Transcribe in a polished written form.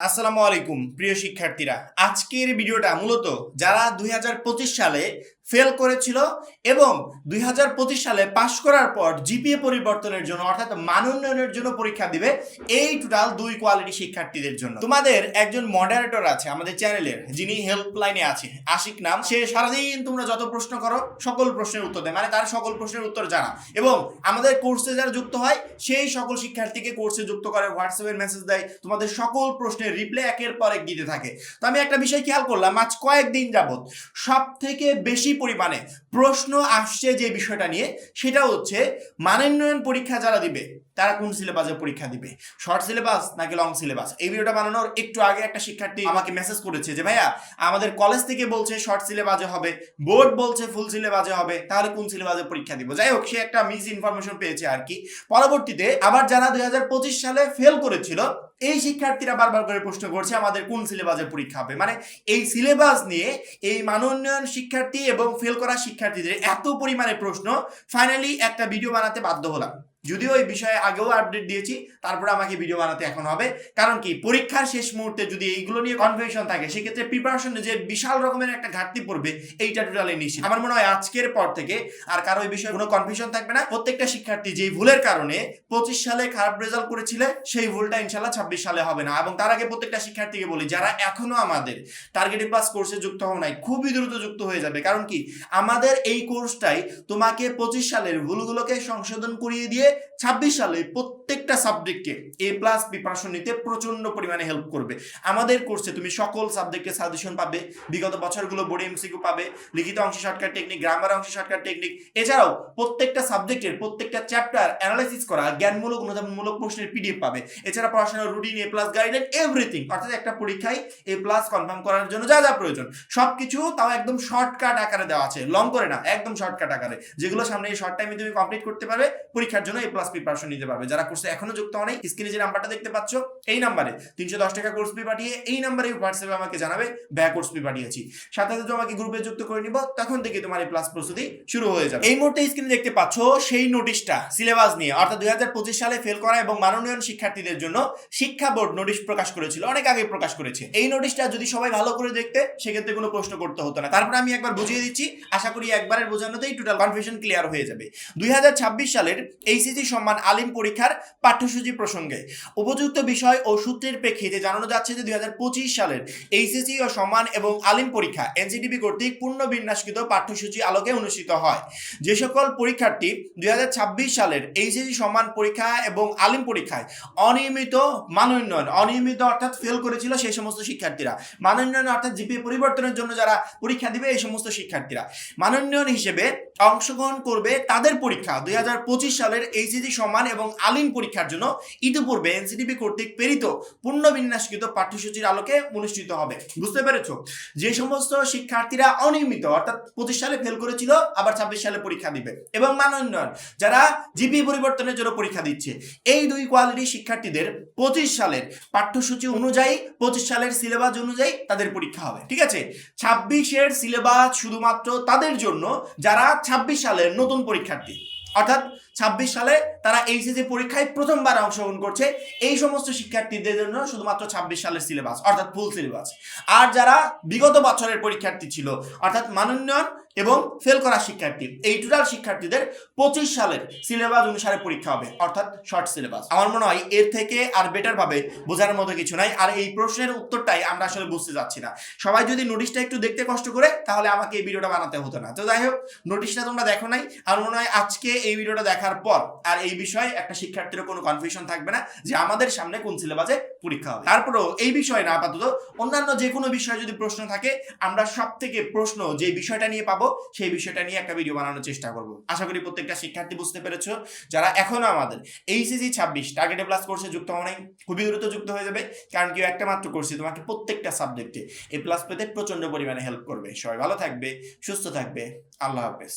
আসসালামু আলাইকুম প্রিয় শিক্ষার্থীরা, আজকের ভিডিওটা মূলত যারা 2025 সালে ফেল করেছিল এবং 2025 সালে পাশ করার পর জিপিএ পরিবর্তনের জন্য অর্থাৎ মান উন্নয়নের জন্য পরীক্ষা দিবে, এই টোটাল দুই কোয়ালিটি শিক্ষার্থীদের জন্য। তোমাদের একজন মডারেটর আছে আমাদের চ্যানেলের, যিনি হেল্পলাইনে আছে, আশিক নাম। সে সারাদিন তোমরা যত প্রশ্ন করো সকল প্রশ্নের উত্তর দেয়, মানে তার সকল প্রশ্নের উত্তর জানা, এবং আমাদের কোর্সে যারা যুক্ত হয় সেই সকল শিক্ষার্থীকে কোর্সে যুক্ত করে, হোয়াটসঅ্যাপের মেসেজ দেয়, তোমাদের সকল প্রশ্নের রিপ্লাই একের পর এক দিতে থাকে। তো আমি একটা বিষয় খেয়াল করলাম, আজ কয়েকদিন যাবত সব থেকে বেশি পরিমাণে প্রশ্ন আসছে যে বিষয়টা নিয়ে, সেটা হচ্ছে মানোন্নয়ন পরীক্ষা যারা দিবে তারা কোন সিলেবাসে পরীক্ষা দিবে, শর্ট সিলেবাস নাকি লং সিলেবাস। এই ভিডিওটা বানানোর একটু আগে একটা শিক্ষার্থী আমাকে মেসেজ করেছে যে ভাইয়া, আমাদের কলেজ থেকে বলছে শর্ট সিলেবাসে হবে, বোর্ড বলছে ফুল সিলেবাসে হবে, তাহলে কোন সিলেবাসে পরীক্ষা দিব। যাই হোক, সে একটা মিস ইনফরমেশন পেয়েছে আর কি। পরবর্তীতে আবার যারা 2025 সালে ফেল করেছিল এই শিক্ষার্থীরা বারবার করে প্রশ্ন করছে আমাদের কোন সিলেবাসে পরীক্ষা হবে। মানে এই সিলেবাস নিয়ে এই মানোন্নয়ন শিক্ষার্থী এবং ফেল করা শিক্ষার্থীদের এত পরিমাণে প্রশ্ন, ফাইনালি একটা ভিডিও বানাতে বাধ্য হলাম। যদিও এই বিষয়ে আগেও আপডেট দিয়েছি, তারপরে আমাকে ভিডিও বানাতে এখন হবে। কারণ কি, পরীক্ষার শেষ মুহূর্তে যদি এইগুলো নিয়ে কনফিউশন থাকে, সেক্ষেত্রে প্রিপারেশনে যে বিশাল রকমের একটা ঘাটতি পড়বে, এইটা টোটালি নিশ্চিত। আমার মনে হয় আজকের পর থেকে আর কারো এই বিষয়ে কোনো কনফিউশন থাকবে না। প্রত্যেকটা শিক্ষার্থী যেই ভুলের কারণে 25 সালে খারাপ রেজাল্ট করেছিল, সেই ভুলটা ইনশাল্লাহ 26 সালে হবে না। এবং তার আগে প্রত্যেকটা শিক্ষার্থীকে বলি, যারা এখনো আমাদের টার্গেটেড প্লাস কোর্সে যুক্ত হও নাই, খুবই দ্রুত যুক্ত হয়ে যাবে। কারণ কি, আমাদের এই কোর্সটাই তোমাকে 25 সালের ভুলগুলোকে সংশোধন করিয়ে দিয়ে 26 সালে প্রত্যেকটা সাবজেক্টে এ প্লাস প্রিপারেশন নিতে প্রচন্ড পরিমাণে হেল্প করবে। আমাদের কোর্সে তুমি সকল সাবজেক্টে সাজেশন পাবে, বিগত বছরগুলো বোর্ড এমসিকিউ পাবে, লিখিত অংশ শর্টকাট টেকনিক, গ্রামার অংশ শর্টকাট টেকনিক, এছাড়াও প্রত্যেকটা সাবজেক্টের প্রত্যেকটা চ্যাপ্টার অ্যানালাইসিস করা জ্ঞানমূলক অনুধাবনমূলক প্রশ্নের পিডিএফ পাবে। এছাড়া পড়াশোনার রুটিন, এ প্লাস গাইডলাইন, এভরিথিং। অর্থাৎ একটা পরীক্ষায় এ প্লাস কনফার্ম করার জন্য যা যা প্রয়োজন সবকিছু তাও একদম শর্টকাট আকারে দেওয়া আছে, লং করে না, একদম শর্টকাট আকারে, যেগুলো সামনে এই শর্ট টাইমে তুমি কমপ্লিট করতে পারবে, পরীক্ষার জন্য এ প্লাস প্রিপারেশন নিতে পারবে। যারা কোর্সে এখনো যুক্ত হয়নি, স্ক্রিনে যে নাম্বারটা দেখতে পাচ্ছ, এই নাম্বারে 310 টাকা কোর্স ফি পাঠিয়ে এই নাম্বারে হোয়াটসঅ্যাপে আমাকে জানাবে ভাইয়া কোর্স ফি পাঠিয়েছি। সাথে সাথে আমাকে গ্রুপে যুক্ত করে নিব, তখন থেকে তোমার এই প্লাস প্রস্তুতি শুরু হয়ে যাবে। এই মুহূর্তে স্ক্রিনে দেখতে পাচ্ছ সেই নোটিশটা সিলেবাস নিয়ে, অর্থাৎ 2025 সালে ফেল করা এবং মানোন্নয়ন শিক্ষার্থীদের জন্য শিক্ষা বোর্ড নোটিশ প্রকাশ করেছিল, অনেক আগে প্রকাশ করেছে। এই নোটিশটা যদি সবাই ভালো করে দেখতে, সেক্ষেত্রে কোনো প্রশ্ন করতে হতো না। তারপরে আমি একবার বুঝিয়ে দিচ্ছি, আশা করি একবারের বোঝানোতেই টোটাল কনফিউশন ক্লিয়ার হয়ে যাবে। 2026 সালের এইচএসসি সম্মান আলিম পরীক্ষার পাঠ্যসূচি প্রসঙ্গে উপযুক্ত বিষয় ও সূত্রের প্রেক্ষিতে জানানো যাচ্ছে যে 2025 সালের এইচএসসি ও সম্মান এবং আলিম পরীক্ষা এনসিটিবি কর্তৃক পূর্ণ বিন্যাসকৃত পাঠ্যসূচি আলোকে অনুষ্ঠিত হয়। যে সকল পরীক্ষার্থী 2026 সালের এইচএসসি সম্মান পরীক্ষা এবং আলিম পরীক্ষায় অনিয়মিত অনিয়মিত অর্থাৎ ফেল করেছিল, সেই সমস্ত শিক্ষার্থীরা, মানোন্নয়ন অর্থাৎ জিপিএ পরিবর্তনের জন্য যারা পরীক্ষা দিবে, এই সমস্ত শিক্ষার্থীরা মানোন্নয়ন হিসেবে অংশগ্রহণ করবে, তাদের পরীক্ষা 2025 সালের এইচএসসি সম্মান এবং আলিম পরীক্ষার জন্য ইতিপূর্বে এনসিটিবি কর্তৃক প্রেরিত পূর্ণ বিন্যাসকৃত পাঠ্যসূচির আলোকে অনুষ্ঠিত হবে। বুঝতে পেরেছো? যে সমস্ত শিক্ষার্থীরা অনিয়মিত অর্থাৎ 25 সালে ফেল করেছিল, আবার 26 সালে পরীক্ষা দিবে, এবং মানোন্নয়ন যারা জিপিএ পরিবর্তনের জন্য পরীক্ষা দিচ্ছে, এই দুই কোয়ালিটি শিক্ষার্থীদের 25 সালের পাঠ্যসূচি অনুযায়ী, 25 সালের সিলেবাস অনুযায়ী তাদের পরীক্ষা হবে। ঠিক আছে? 26-এর সিলেবাস শুধুমাত্র তাদের জন্য যারা 26 সালের নতুন পরীক্ষার্থী, অর্থাৎ 26 সালে তারা এইচএসসি পরীক্ষায় প্রথমবার অংশগ্রহণ করছে, এই সমস্ত শিক্ষার্থীদের জন্য শুধুমাত্র 26 সালের সিলেবাস অর্থাৎ ফুল সিলেবাস। আর যারা বিগত বছরের পরীক্ষার্থী ছিল, অর্থাৎ মানোন্নয়ন এবং ফেল করা শিক্ষার্থী, এই টোটাল শিক্ষার্থীদের 25 সালের সিলেবাস অনুসারে পরীক্ষা হবে, অর্থাৎ শর্ট সিলেবাস। আমার মনে হয় এর থেকে আর বেটার ভাবে বোঝানোর মতো কিছু নাই। আর এই প্রশ্নের উত্তরটাই আমরা আসলে বুঝতে যাচ্ছি না। সবাই যদি নোটিশটা একটু দেখতে কষ্ট করে, তাহলে আমাকে এই ভিডিওটা বানাতে হতো না। তো যাই হোক, নোটিশটা তোমরা দেখো নাই, আমার মনে হয় আজকে এই ভিডিওটা দেখার পর আর এই বিষয়ে একটা শিক্ষার্থীর কোনো কনফিউশন থাকবে না যে আমাদের সামনে কোন সিলেবাসে পরীক্ষা হবে। তারপরেও এই বিষয় না, আপাতত অন্যান্য যে কোনো বিষয়ে যদি প্রশ্ন থাকে, আমরা সব থেকে প্রশ্ন যে বিষয়টা নিয়ে পাবো, সেই বিষয়টা নিয়ে একটা ভিডিও বানানোর চেষ্টা করব। আশা করি প্রত্যেকটা শিক্ষার্থী বুঝতে পেরেছো। যারা এখনো আমাদের এইচএসসি 26 টার্গেটেড প্লাস কোর্সে যুক্ত হও নাই, খুবই দ্রুত যুক্ত হয়ে যাবে। কারণ কি, একটা মাত্র কোর্সে তোমাকে প্রত্যেকটা সাবজেক্টে এ প্লাস পেতে প্রচন্ড পরিমাণে হেল্প করবে। সবাই ভালো থাকবে, সুস্থ থাকবে। আল্লাহ হাফেজ।